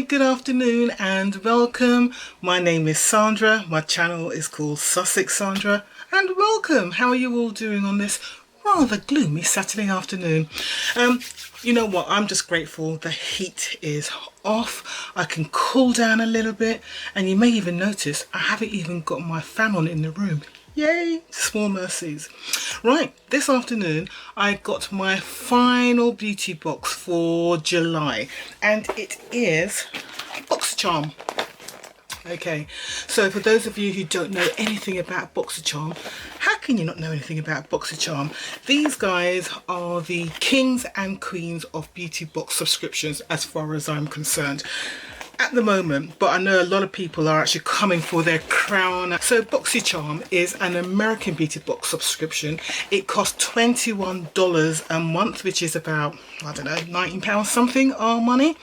good afternoon and welcome. My name is Sandra. My channel is called Sussex Sandra, and welcome. How are you all doing on this rather gloomy Saturday afternoon? You know what, I'm just grateful the heat is off. I can cool down a little bit, and you may even notice I haven't even got my fan on in the room. Yay, small mercies. Right, this afternoon I got my final beauty box for July, and it is Boxycharm. Okay, so for those of you who don't know anything about Boxycharm, how can you not know anything about Boxycharm? These guys are the kings and queens of beauty box subscriptions as far as I'm concerned at the moment, but I know a lot of people are actually coming for their crown. So Boxycharm is an American beauty box subscription. It costs $21 a month, which is about, I don't know, £19 something our money.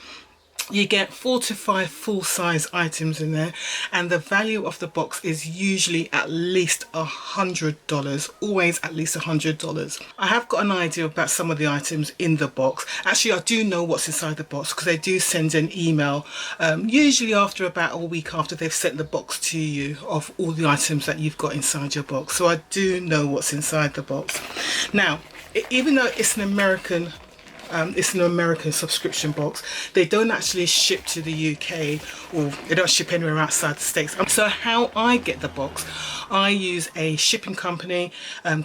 You get 4 to 5 full-size items in there, and the value of the box is usually at least $100, always at least $100. I have got an idea about some of the items in the box. Actually, I do know what's inside the box because they do send an email, usually after about a week after they've sent the box to you, of all the items that you've got inside your box. So I do know what's inside the box. Now, even though it's an American subscription box, they don't actually ship to the UK, or they don't ship anywhere outside the States. So how I get the box, I use a shipping company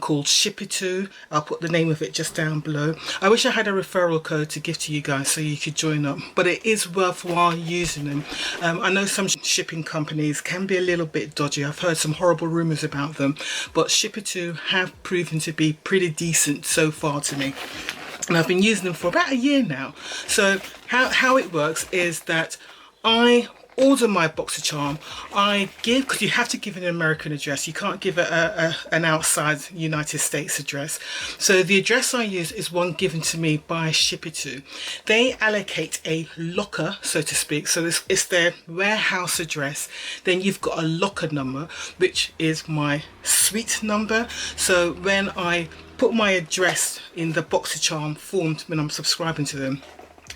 called Ship2. I'll put the name of it just down below. I wish I had a referral code to give to you guys so you could join up, but it is worthwhile using them. I know some shipping companies can be a little bit dodgy. I've heard some horrible rumours about them, but Ship2 have proven to be pretty decent so far to me. And I've been using them for about a year now. So how it works is that I order my Boxycharm. Because you have to give an American address, you can't give an outside United States address. So the address I use is one given to me by Ship2. They allocate a locker, so to speak, so it's their warehouse address. Then you've got a locker number, which is my suite number. So when I put my address in the Boxycharm form when I'm subscribing to them,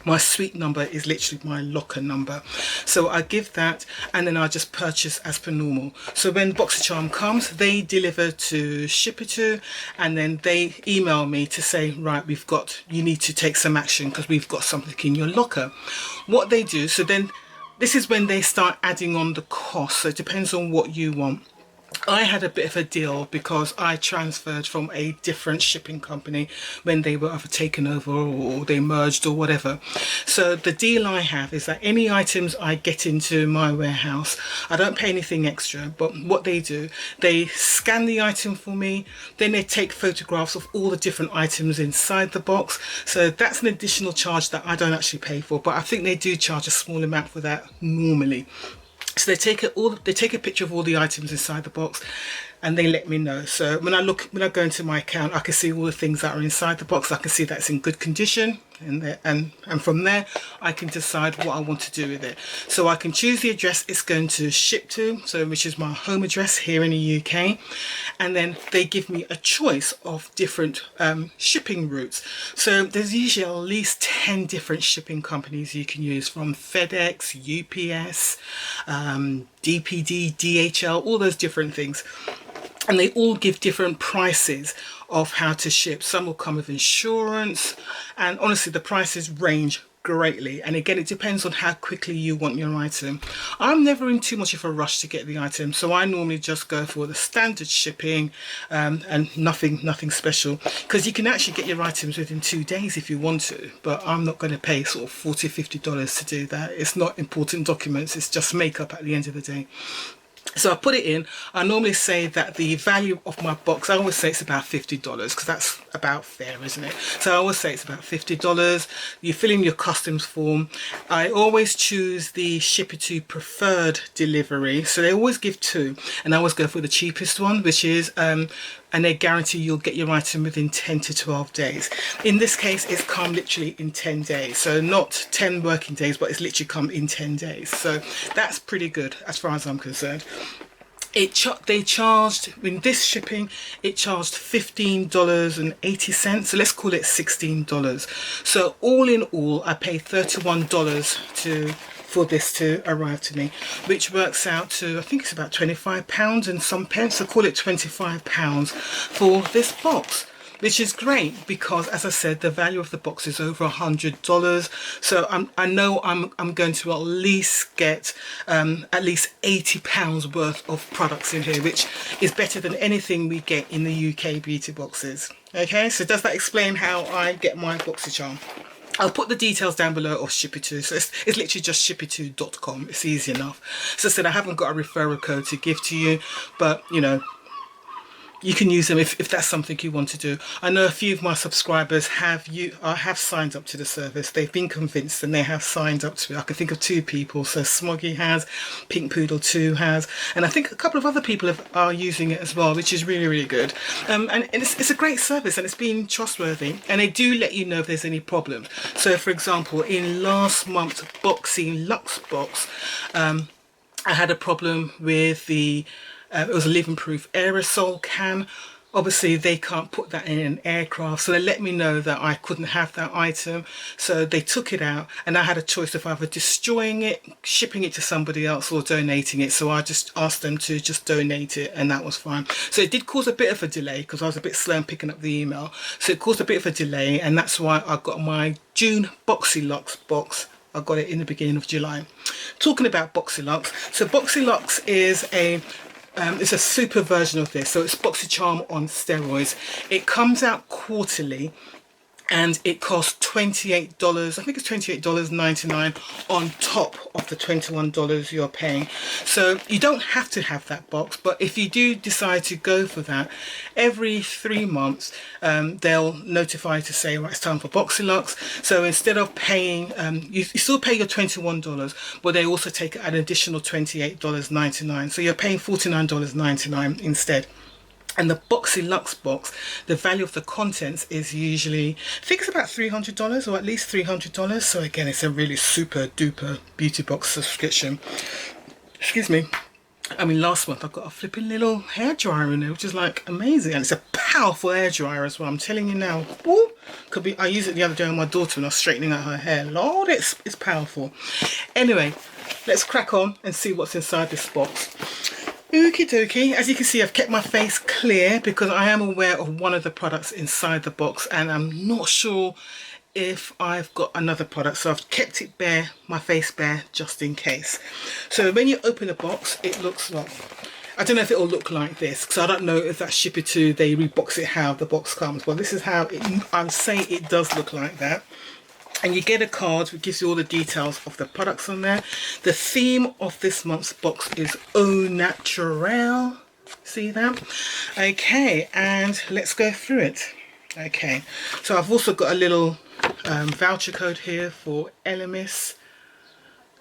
my suite number is literally my locker number. So I give that, and then I just purchase as per normal. So when Boxycharm comes, they deliver to Ship2, and then they email me to say, right, you need to take some action because we've got something in your locker. What they do, so then this is when they start adding on the cost. So it depends on what you want. I had a bit of a deal because I transferred from a different shipping company when they were either taken over or they merged or whatever. So the deal I have is that any items I get into my warehouse, I don't pay anything extra, but what they do, they scan the item for me, then they take photographs of all the different items inside the box. So that's an additional charge that I don't actually pay for, but I think they do charge a small amount for that normally. So they take a picture of all the items inside the box, and they let me know. So when I go into my account, I can see all the things that are inside the box. I can see that it's in good condition, and from there I can decide what I want to do with it. So I can choose the address it's going to ship to, so which is my home address here in the UK, and then they give me a choice of different shipping routes. So there's usually at least 10 different shipping companies you can use, from FedEx, UPS, DPD, DHL, all those different things. And they all give different prices of how to ship. Some will come with insurance, and honestly the prices range greatly. And again, it depends on how quickly you want your item. I'm never in too much of a rush to get the item, so I normally just go for the standard shipping, and nothing special, because you can actually get your items within 2 days if you want to, but I'm not going to pay sort of $40, $50 to do that. It's not important documents, it's just makeup at the end of the day. So I put it in. I normally say that the value of my box, I always say it's about $50, because that's about fair, isn't it? So I always say it's about $50. You fill in your customs form. I always choose the Ship2 preferred delivery. So they always give 2, and I always go for the cheapest one, which is and they guarantee you'll get your item within 10 to 12 days. In this case, it's come literally in 10 days. So not 10 working days, but it's literally come in 10 days. So that's pretty good as far as I'm concerned. They charged, in this shipping, it charged $15.80, so let's call it $16. So all in all, I paid $31 for this to arrive to me, which works out to, I think it's about £25 and some pence, so call it £25 for this box, which is great because, as I said, the value of the box is over $100. So I know I'm going to at least get at least £80 worth of products in here, which is better than anything we get in the UK beauty boxes. Okay, so does that explain how I get my Boxycharm? I'll put the details down below of Shippy2, so it's literally just shippy2.com. It's easy enough. So I said I haven't got a referral code to give to you, but you know, you can use them if that's something you want to do. I know a few of my subscribers have signed up to the service. They've been convinced and they have signed up to it. I can think of 2 people. So Smoggy has, Pink Poodle 2 has, and I think a couple of other people are using it as well, which is really, really good. And it's a great service and it's been trustworthy. And they do let you know if there's any problems. So for example, in last month's Boxy Luxe box, I had a problem with the it was a living proof aerosol can. Obviously they can't put that in an aircraft, so they let me know that I couldn't have that item, so they took it out and I had a choice of either destroying it, shipping it to somebody else, or donating it. So I just asked them to just donate it, and that was fine. So it did cause a bit of a delay because I was a bit slow in picking up the email, so it caused a bit of a delay, and that's why I got my June Boxy Luxe box. I got it in the beginning of July. Talking about Boxy Luxe, so Boxy Luxe is it's a super version of this, so it's Boxycharm on steroids. It comes out quarterly and it costs $28, I think it's $28.99 on top of the $21 you're paying. So you don't have to have that box, but if you do decide to go for that, every 3 months they'll notify to say, right, it's time for Boxy Luxe. So instead of paying, you still pay your $21, but they also take an additional $28.99. So you're paying $49.99 instead. And the Boxy Luxe box, the value of the contents is usually, I think it's about $300 or at least $300. So again, it's a really super duper beauty box subscription. Excuse me. I mean, last month I got a flipping little hairdryer in there, which is like amazing. And it's a powerful hairdryer as well. I'm telling you now. Ooh, could be. I used it the other day on my daughter when I was straightening out her hair. Lord, it's powerful. Anyway, let's crack on and see what's inside this box. Okie dokie, as you can see, I've kept my face clear because I am aware of one of the products inside the box and I'm not sure if I've got another product, so I've kept it bare, my face bare, just in case. So when you open the box, it looks like, I don't know if it'll look like this because I don't know if that's Shippy2, they rebox it how the box comes, but this is how I'm saying it does look like that. And you get a card which gives you all the details of the products on there. The theme of this month's box is Au Naturel. See that? Okay, and let's go through it. Okay, so I've also got a little voucher code here for Elemis.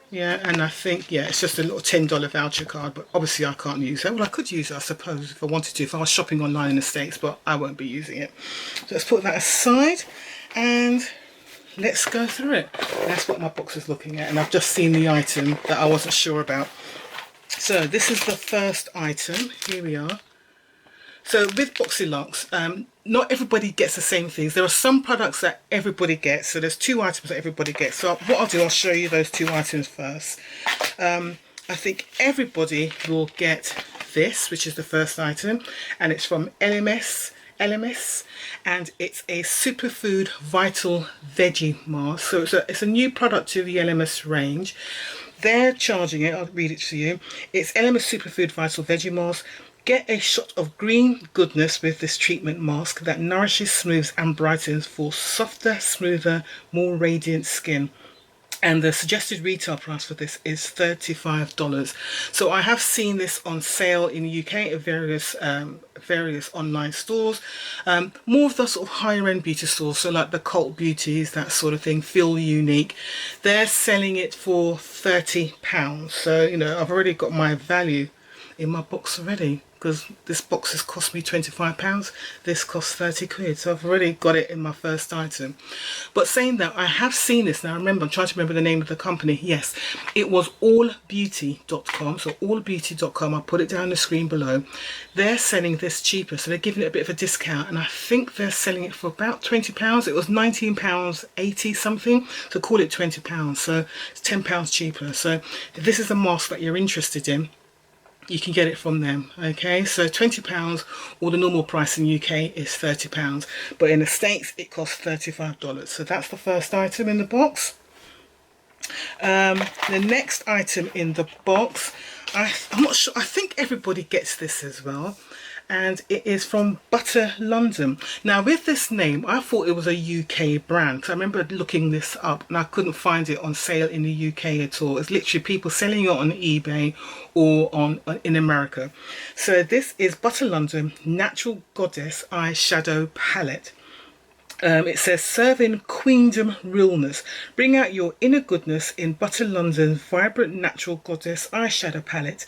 Yeah, and I think, yeah, it's just a little $10 voucher card, but obviously I can't use it. Well, I could use it, I suppose, if I wanted to, if I was shopping online in the States, but I won't be using it. So let's put that aside and let's go through it. That's what my box is looking at, and I've just seen the item that I wasn't sure about. So this is the first item. Here we are. So with Boxy Luxe, not everybody gets the same things. There are some products that everybody gets. So there's 2 items that everybody gets. So what I'll do, I'll show you those 2 items first. I think everybody will get this, which is the first item, and it's from Elemis, and it's a superfood vital veggie mask. So it's a new product to the Elemis range. They're charging it, I'll read it to you. It's Elemis superfood vital veggie mask. Get a shot of green goodness with this treatment mask that nourishes, smooths and brightens for softer, smoother, more radiant skin. And the suggested retail price for this is $35. So I have seen this on sale in the UK at various online stores, more of the sort of higher end beauty stores, so like the Cult Beauties, that sort of thing, Feelunique. They're selling it for £30. So, you know, I've already got my value in my box already. because this box has cost me £25. This cost 30 quid, so I've already got it in my first item. But saying that, I have seen this now. Remember, I'm trying to remember the name of the company. Yes, it was allbeauty.com. So allbeauty.com, I'll put it down the screen below. They're selling this cheaper, so they're giving it a bit of a discount, and I think they're selling it for about £20. It was £19.80 something, so call it £20. So it's £10 cheaper. So if this is a mask that you're interested in, you can get it from them. Okay, so £20, or the normal price in UK is £30, but in the States it costs $35. So that's the first item in the box. The next item in the box, I'm not sure, I think everybody gets this as well, and it is from Butter London. Now with this name, I thought it was a UK brand, because I remember looking this up and I couldn't find it on sale in the UK at all. It's literally people selling it on eBay or in America. So this is Butter London Natural Goddess Eyeshadow Palette. It says, serve in queendom realness. Bring out your inner goodness in Butter London's vibrant Natural Goddess Eyeshadow Palette.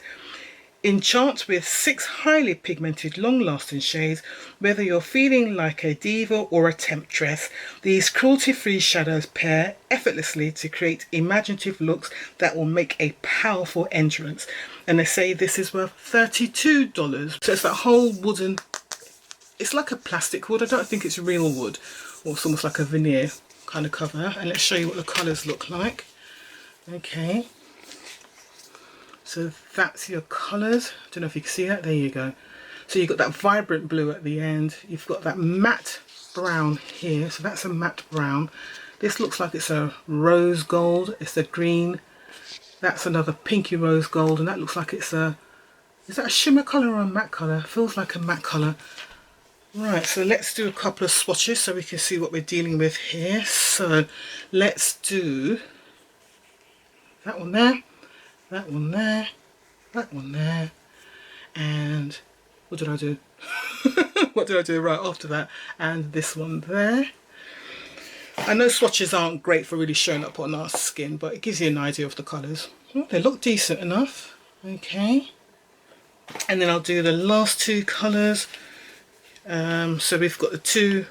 Enchant with 6 highly pigmented, long-lasting shades. Whether you're feeling like a diva or a temptress, these cruelty-free shadows pair effortlessly to create imaginative looks that will make a powerful entrance. And they say this is worth $32. So it's that whole wooden, it's like a plastic wood. I don't think it's real wood, or it's almost like a veneer kind of cover. And let's show you what the colours look like. Okay. So that's your colours. I don't know if you can see that. There you go. So you've got that vibrant blue at the end. You've got that matte brown here. So that's a matte brown. This looks like it's a rose gold. It's a green. That's another pinky rose gold. And that looks like it's a... Is that a shimmer colour or a matte colour? Feels like a matte colour. Right, so let's do a couple of swatches so we can see what we're dealing with here. So let's do that one there. That one there, that one there, and what did I do? What did I do right after that? And this one there. I know swatches aren't great for really showing up on our skin, but it gives you an idea of the colours. Oh, they look decent enough. Okay. And then I'll do the last 2 colours. So we've got the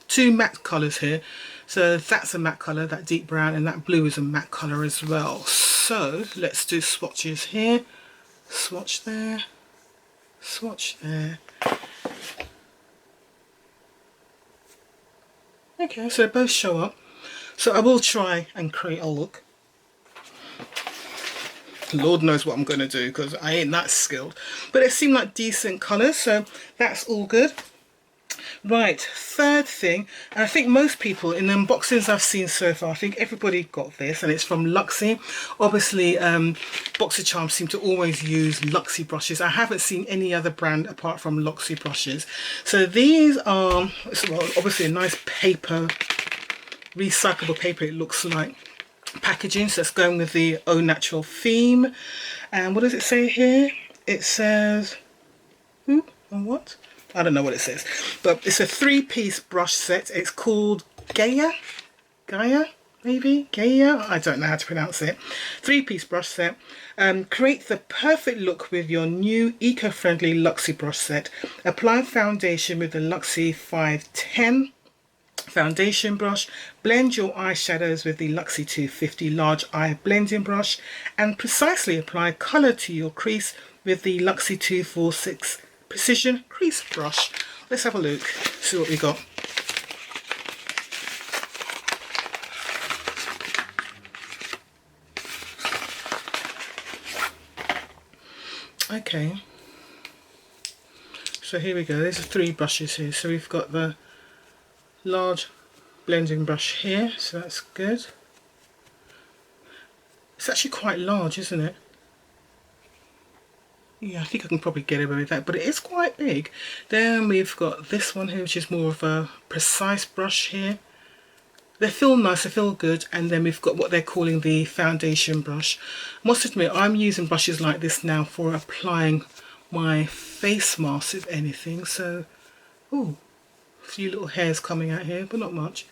two matte colours here. So that's a matte colour, that deep brown, and that blue is a matte colour as well. So let's do swatches here. Swatch there, swatch there. Okay, so they both show up. So I will try and create a look. Lord knows what I'm going to do, because I ain't that skilled. But they seem like decent colours, so that's all good. Right, third thing, and I think most people in the unboxings I've seen so far, I think everybody got this, and it's from Luxe. Obviously, Boxycharm seem to always use Luxe brushes. I haven't seen any other brand apart from Luxe brushes. So these are, well, obviously a nice paper, recyclable paper it looks like, packaging. So it's going with the Au Natural theme. And what does it say here? It says, who or what? I don't know what it says, but it's a 3-piece brush set. It's called Gaia, maybe? Gaia? I don't know how to pronounce it. 3-piece brush set. Create the perfect look with your new eco-friendly Luxe brush set. Apply foundation with the Luxe 510 foundation brush. Blend your eyeshadows with the Luxe 250 large eye blending brush, and precisely apply colour to your crease with the Luxe 246 precision crease brush. Let's have a look, see what we got. Okay, so here we go. There's 3 brushes here. So we've got the large blending brush here, so that's good. It's actually quite large, isn't it? Yeah, I think I can probably get away with that, but it is quite big. Then we've got this one here, which is more of a precise brush here. They feel nice, they feel good. And then we've got what they're calling the foundation brush. I must admit, I'm using brushes like this now for applying my face mask, if anything. So, ooh, a few little hairs coming out here, but not much.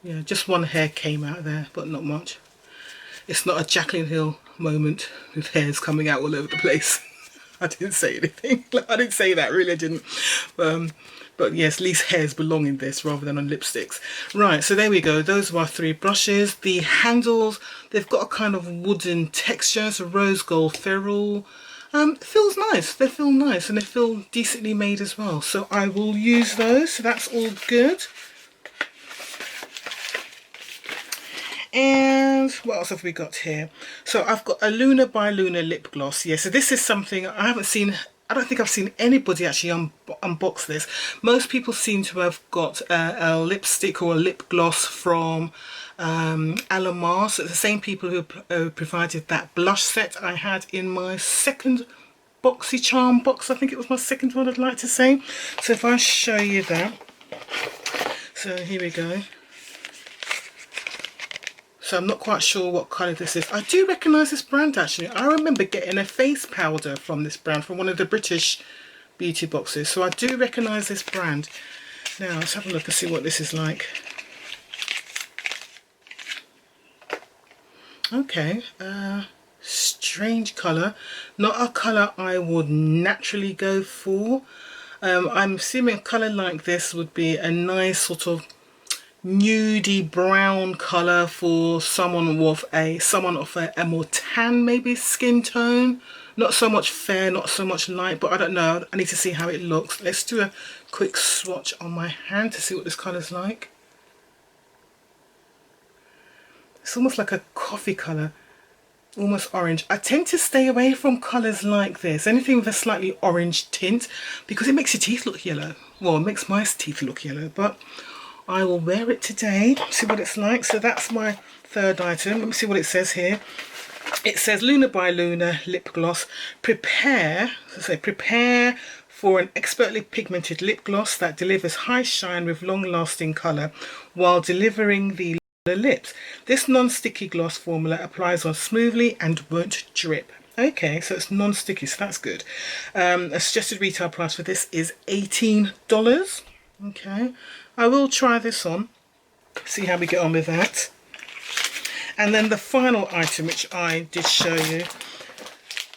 Yeah, just one hair came out there, but not much. It's not a Jaclyn Hill moment with hairs coming out all over the place. I didn't say anything. I didn't say that, really I didn't. But yes, at least hairs belong in this rather than on lipsticks. Right, so there we go. Those are our 3 brushes. The handles, they've got a kind of wooden texture. It's a rose gold ferrule. It feels nice. They feel nice and they feel decently made as well. So I will use those. So that's all good. And what else have we got here? So I've got a Luna by Luna lip gloss. Yeah, so this is something I haven't seen. I don't think I've seen anybody actually unbox this. Most people seem to have got a lipstick or a lip gloss from Alamar. So it's the same people who provided that blush set I had in my second Boxycharm box. I think it was my second one, I'd like to say. So if I show you that. So here we go. So I'm not quite sure what colour this is. I do recognise this brand actually. I remember getting a face powder from this brand, from one of the British beauty boxes. So I do recognise this brand. Now let's have a look and see what this is like. Okay, strange colour. Not a colour I would naturally go for. I'm assuming a colour like this would be a nice sort of nudie brown colour for someone of a more tan maybe skin tone. Not so much fair, not so much light, but I don't know. I need to see how it looks. Let's do a quick swatch on my hand to see what this colour's like. It's almost like a coffee colour, almost orange. I tend to stay away from colours like this, anything with a slightly orange tint, because it makes your teeth look yellow. Well, it makes my teeth look yellow, but I will wear it today, see what it's like. So that's my 3rd item. Let me see what it says here. It says Luna by Luna lip gloss. Prepare for an expertly pigmented lip gloss that delivers high shine with long-lasting colour while delivering the lips. This non-sticky gloss formula applies on smoothly and won't drip. Okay, so it's non-sticky, so that's good. A suggested retail price for this is $18. Okay, I will try this on, see how we get on with that. And then the final item which I did show you,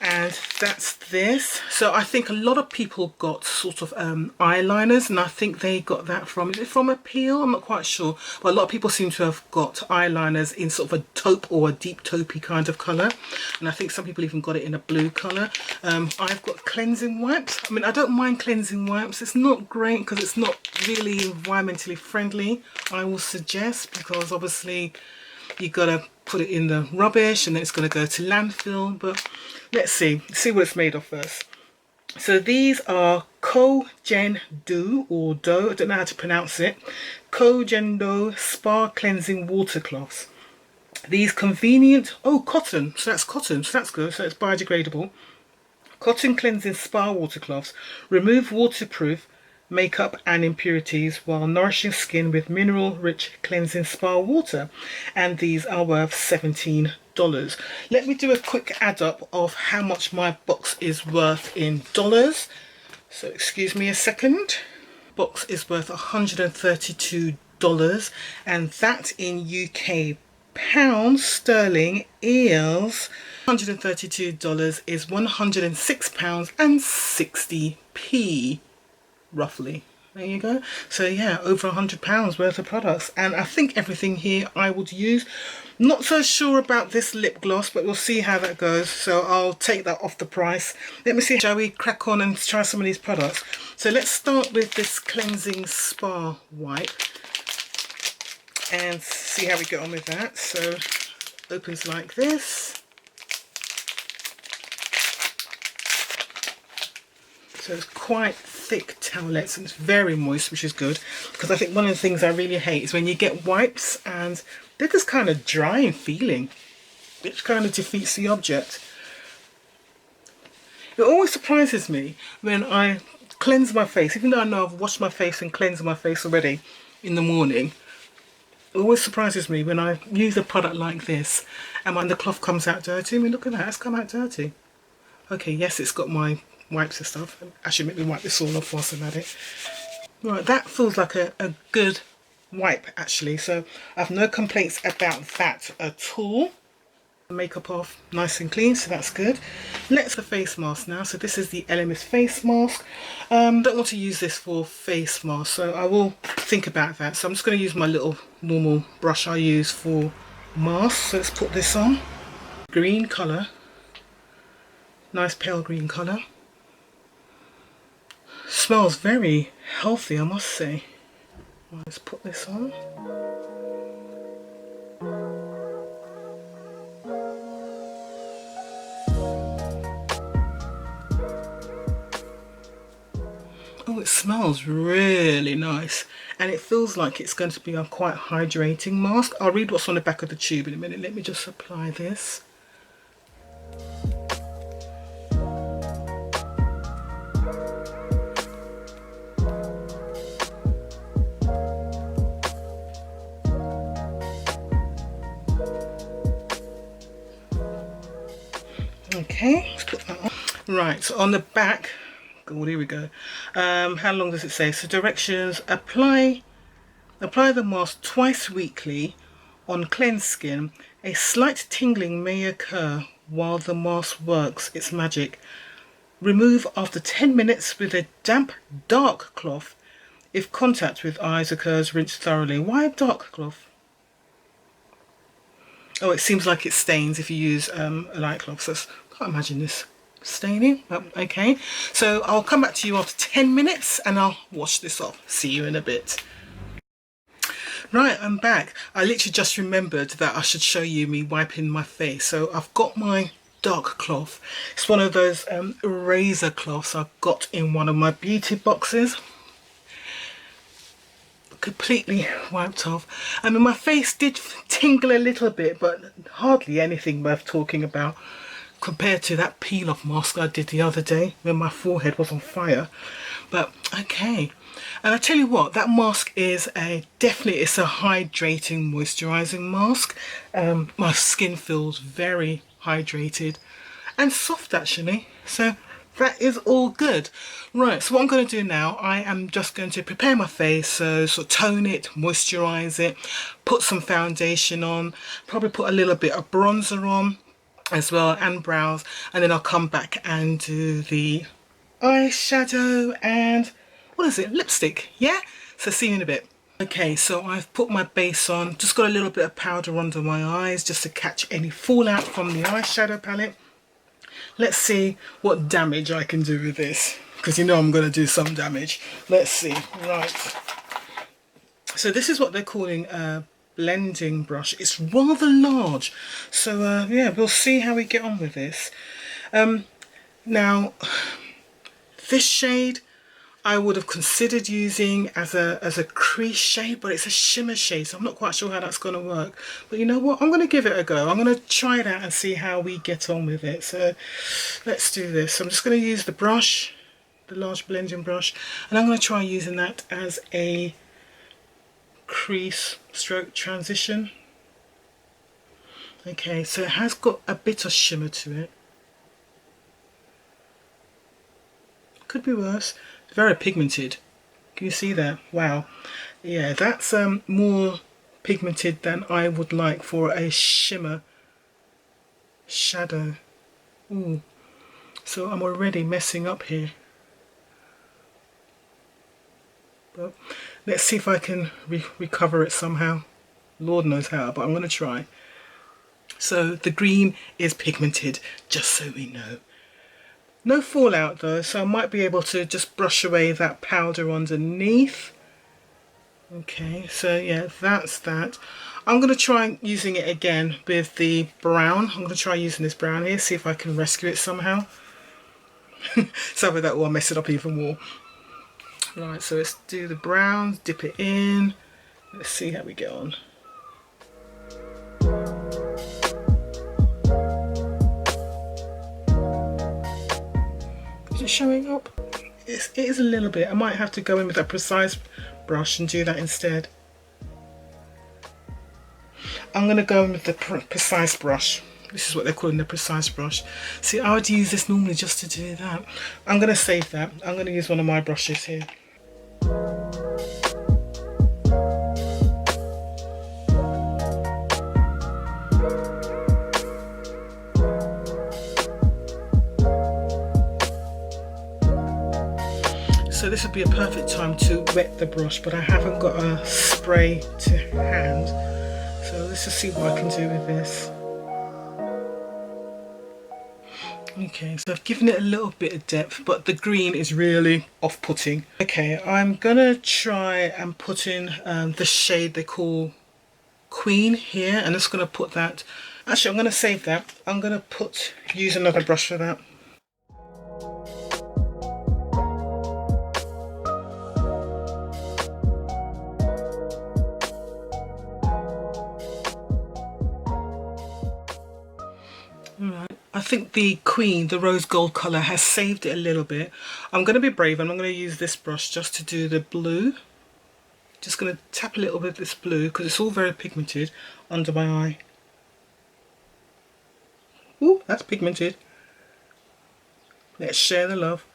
and that's this. So I think a lot of people got sort of eyeliners, and I think they got that from, is it from Appeal? I'm not quite sure, but a lot of people seem to have got eyeliners in sort of a taupe or a deep taupey kind of colour, and I think some people even got it in a blue colour. I've got cleansing wipes. I mean, I don't mind cleansing wipes. It's not great because it's not really environmentally friendly, I will suggest, because obviously you got to put it in the rubbish and then it's going to go to landfill. But let's see what it's made of first. So these are Kojendo or dough, I don't know how to pronounce it, Kojendo spa cleansing water cloths. These convenient, oh, cotton, so that's cotton, so that's good, so it's biodegradable. Cotton cleansing spa water cloths remove waterproof makeup and impurities while nourishing skin with mineral rich cleansing spa water, and these are worth $17. Let me do a quick add up of how much my box is worth in dollars. So excuse me a second. Box is worth $132, and that in UK pounds sterling is $132 is £106.60 roughly. There you go. So yeah, over £100 worth of products, and I think everything here I would use. Not so sure about this lip gloss, but we'll see how that goes, so I'll take that off the price. Let me see, shall we crack on and try some of these products? So let's start with this cleansing spa wipe and see how we get on with that. So opens like this. So it's quite thick towelettes and it's very moist, which is good, because I think one of the things I really hate is when you get wipes and they're just kind of dry and feeling, which kind of defeats the object. It always surprises me when I cleanse my face, even though I know I've washed my face and cleansed my face already in the morning. It always surprises me when I use a product like this and when the cloth comes out dirty. I mean, look at that, it's come out dirty. Okay, yes, it's got my wipes and stuff. Actually, make me wipe this all off whilst I'm at it. Right, that feels like a good wipe actually, so I have no complaints about that at all. Makeup off nice and clean, so that's good. Let's the face mask now. So this is the Elemis face mask. Don't want to use this for face mask, so I will think about that. So I'm just going to use my little normal brush I use for masks. So let's put this on. Green colour, nice pale green colour. Smells very healthy, I must say. Let's put this on. Oh, it smells really nice, and it feels like it's going to be a quite hydrating mask. I'll read what's on the back of the tube in a minute. Let me just apply this. Okay, let's put that on. Right, so on the back, oh, here we go. How long does it say? So directions: apply the mask twice weekly on cleansed skin. A slight tingling may occur while the mask works its magic. Remove after 10 minutes with a damp dark cloth. If contact with eyes occurs, rinse thoroughly. Why a dark cloth? Oh, it seems like it stains if you use a light cloth, so I can't imagine this staining. Oh, okay, so I'll come back to you after 10 minutes and I'll wash this off. See you in a bit. Right, I'm back. I literally just remembered that I should show you me wiping my face. So I've got my dark cloth. It's one of those razor cloths I got in one of my beauty boxes. Completely wiped off. I mean, my face did tingle a little bit, but hardly anything worth talking about compared to that peel off mask I did the other day when my forehead was on fire. But okay, and I tell you what, that mask is definitely it's a hydrating moisturizing mask. My skin feels very hydrated and soft actually, so that is all good. Right, so what I'm going to do now, I am just going to prepare my face, so sort of tone it, moisturize it, put some foundation on, probably put a little bit of bronzer on as well, and brows, and then I'll come back and do the eyeshadow and what is it, lipstick. Yeah, so see you in a bit. Okay, so I've put my base on, just got a little bit of powder under my eyes just to catch any fallout from the eyeshadow palette. Let's see what damage I can do with this, because you know I'm going to do some damage. Let's see. Right, so this is what they're calling a blending brush. It's rather large, so yeah, we'll see how we get on with this. Now this shade I would have considered using as a crease shade, but it's a shimmer shade, so I'm not quite sure how that's going to work. But you know what, I'm going to give it a go. I'm going to try it out and see how we get on with it. So let's do this. So I'm just going to use the brush, the large blending brush, and I'm going to try using that as a crease stroke transition. Okay, so it has got a bit of shimmer to it. Could be worse. Very pigmented. Can you see that? Wow. Yeah, that's more pigmented than I would like for a shimmer shadow. Ooh. So I'm already messing up here. But let's see if I can recover it somehow. Lord knows how, but I'm going to try. So the green is pigmented, just so we know. No fallout though, so I might be able to just brush away that powder underneath. Okay, so yeah, that's that. I'm going to try using it again with the brown. I'm going to try using this brown here, see if I can rescue it somehow. Sorry, that will mess it up even more. Right, so let's do the brown, dip it in. Let's see how we get on. Is it showing up? It is a little bit. I might have to go in with that precise brush and do that instead. I'm going to go in with the precise brush. This is what they're calling the precise brush. See, I would use this normally just to do that. I'm going to save that. I'm going to use one of my brushes here. So this would be a perfect time to wet the brush, but I haven't got a spray to hand. So let's just see what I can do with this. Okay, so I've given it a little bit of depth, but the green is really off-putting. Okay, I'm gonna try and put in the shade they call Queen here, and just gonna put that. Actually, I'm gonna save that. I'm gonna use another brush for that. I think the Queen, the rose gold colour, has saved it a little bit. I'm going to be brave and I'm going to use this brush just to do the blue. Just going to tap a little bit of this blue because it's all very pigmented under my eye. Ooh, that's pigmented. Let's share the love.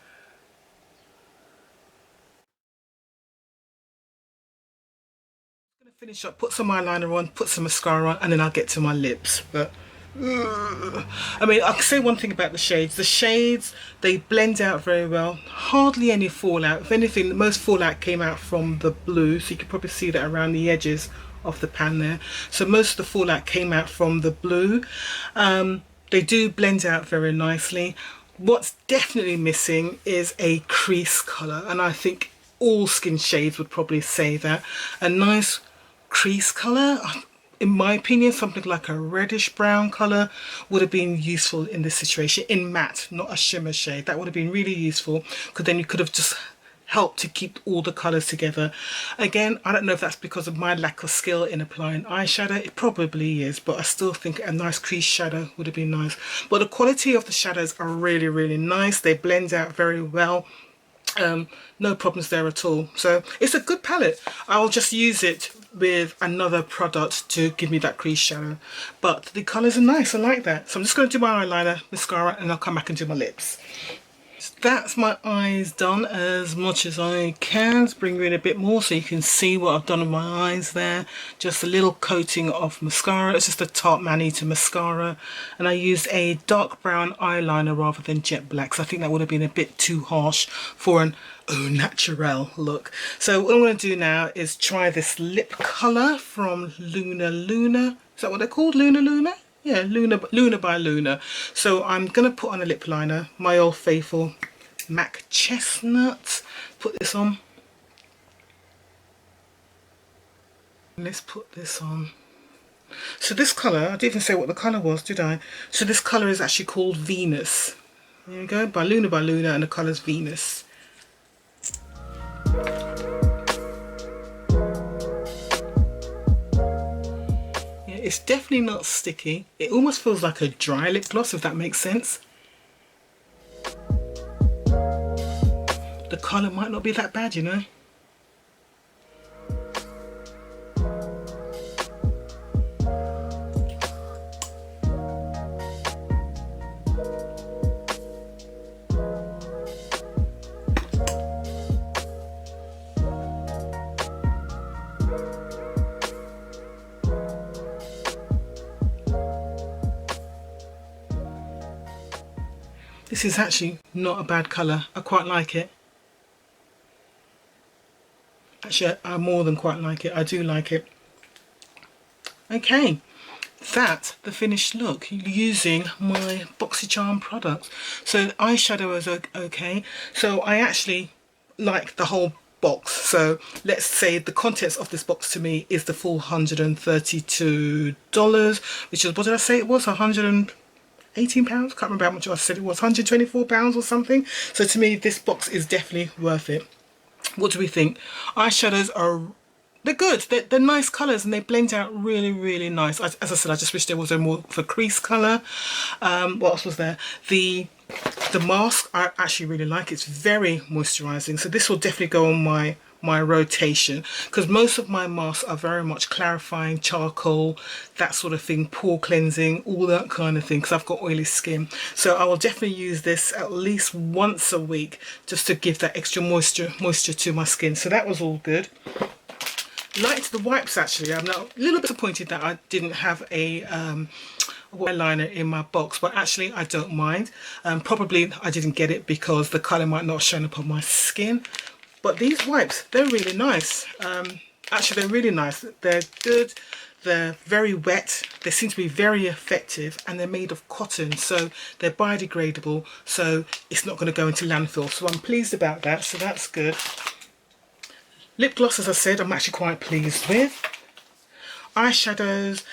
I'm going to finish up, put some eyeliner on, put some mascara on, and then I'll get to my lips. But I mean, I can say one thing about the shades. The shades, they blend out very well. Hardly any fallout. If anything, the most fallout came out from the blue, so you can probably see that around the edges of the pan there. So most of the fallout came out from the blue. They do blend out very nicely. What's definitely missing is a crease colour, and I think all skin shades would probably say that. A nice crease colour, in my opinion, something like a reddish brown colour would have been useful in this situation, in matte, not a shimmer shade. That would have been really useful, because then you could have just helped to keep all the colours together. Again, I don't know if that's because of my lack of skill in applying eyeshadow. It probably is, but I still think a nice crease shadow would have been nice. But the quality of the shadows are really, really nice. They blend out very well. No problems there at all. So it's a good palette. I'll just use it with another product to give me that crease shadow, but the colours are nice. I like that. So I'm just going to do my eyeliner, mascara, and I'll come back and do my lips. So that's my eyes done as much as I can. Let's bring you in a bit more so you can see what I've done with my eyes there. Just a little coating of mascara. It's just a Tarte Manita mascara, and I used a dark brown eyeliner rather than jet black, so I think that would have been a bit too harsh for an au naturel look. So what I'm going to do now is try this lip colour from Luna. Is that what they're called? Luna? Yeah, Luna by Luna. So I'm going to put on a lip liner, my old faithful MAC Chestnut. Put this on. Let's put this on. So this colour, I didn't even say what the colour was, did I? So this colour is actually called Venus. There you go, by Luna, and the colour's Venus. It's definitely not sticky. It almost feels like a dry lip gloss, if that makes sense. The colour might not be that bad, you know. This is actually not a bad colour. I quite like it. Actually, I more than quite like it. I do like it. Okay, that's the finished look using my Boxycharm products. So the eyeshadow is okay. So I actually like the whole box. So let's say the contents of this box to me is the full $132, which is, what did I say it was? £118? Can't remember how much I said it was. £124 or something. So to me, this box is definitely worth it. What do we think? Eyeshadows are, they're good. They're nice colours and they blend out really, really nice. As I said, I just wish there was a more of a crease colour. What else was there? The mask I actually really like. It's very moisturising. So this will definitely go on my rotation, because most of my masks are very much clarifying, charcoal, that sort of thing, pore cleansing, all that kind of thing, because I've got oily skin. So I will definitely use this at least once a week just to give that extra moisture to my skin. So that was all good. Liked the wipes actually. I'm now a little bit disappointed that I didn't have a eyeliner in my box, but actually I don't mind. Probably I didn't get it because the colour might not have shown up on my skin. But these wipes, they're really nice. Actually, they're really nice. They're good. They're very wet. They seem to be very effective, and they're made of cotton, so they're biodegradable, so it's not going to go into landfill. So I'm pleased about that, so that's good. Lip gloss, as I said, I'm actually quite pleased with. Eyeshadows,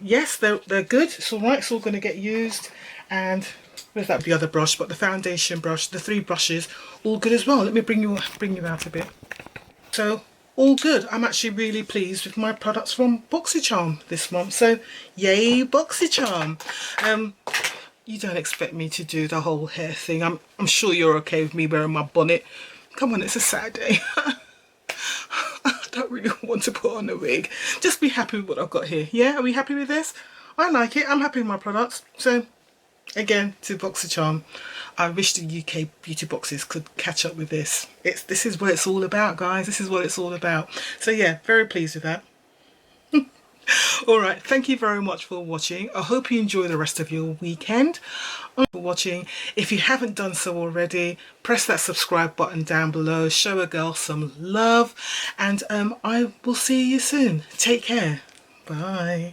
yes, they're good. It's all right. It's all going to get used. And where's that? The other brush, but the foundation brush, the 3 brushes, all good as well. Let me bring you out a bit. So all good. I'm actually really pleased with my products from Boxycharm this month. So yay, Boxycharm. You don't expect me to do the whole hair thing. I'm sure you're okay with me wearing my bonnet. Come on, it's a Saturday. I don't really want to put on a wig. Just be happy with what I've got here. Yeah, are we happy with this? I like it. I'm happy with my products. So again, to Boxycharm, I wish the UK beauty boxes could catch up with this. This is what it's all about, guys. This is what it's all about. So yeah, very pleased with that. Alright, thank you very much for watching. I hope you enjoy the rest of your weekend. Thank you for watching. If you haven't done so already, press that subscribe button down below. Show a girl some love. And I will see you soon. Take care. Bye.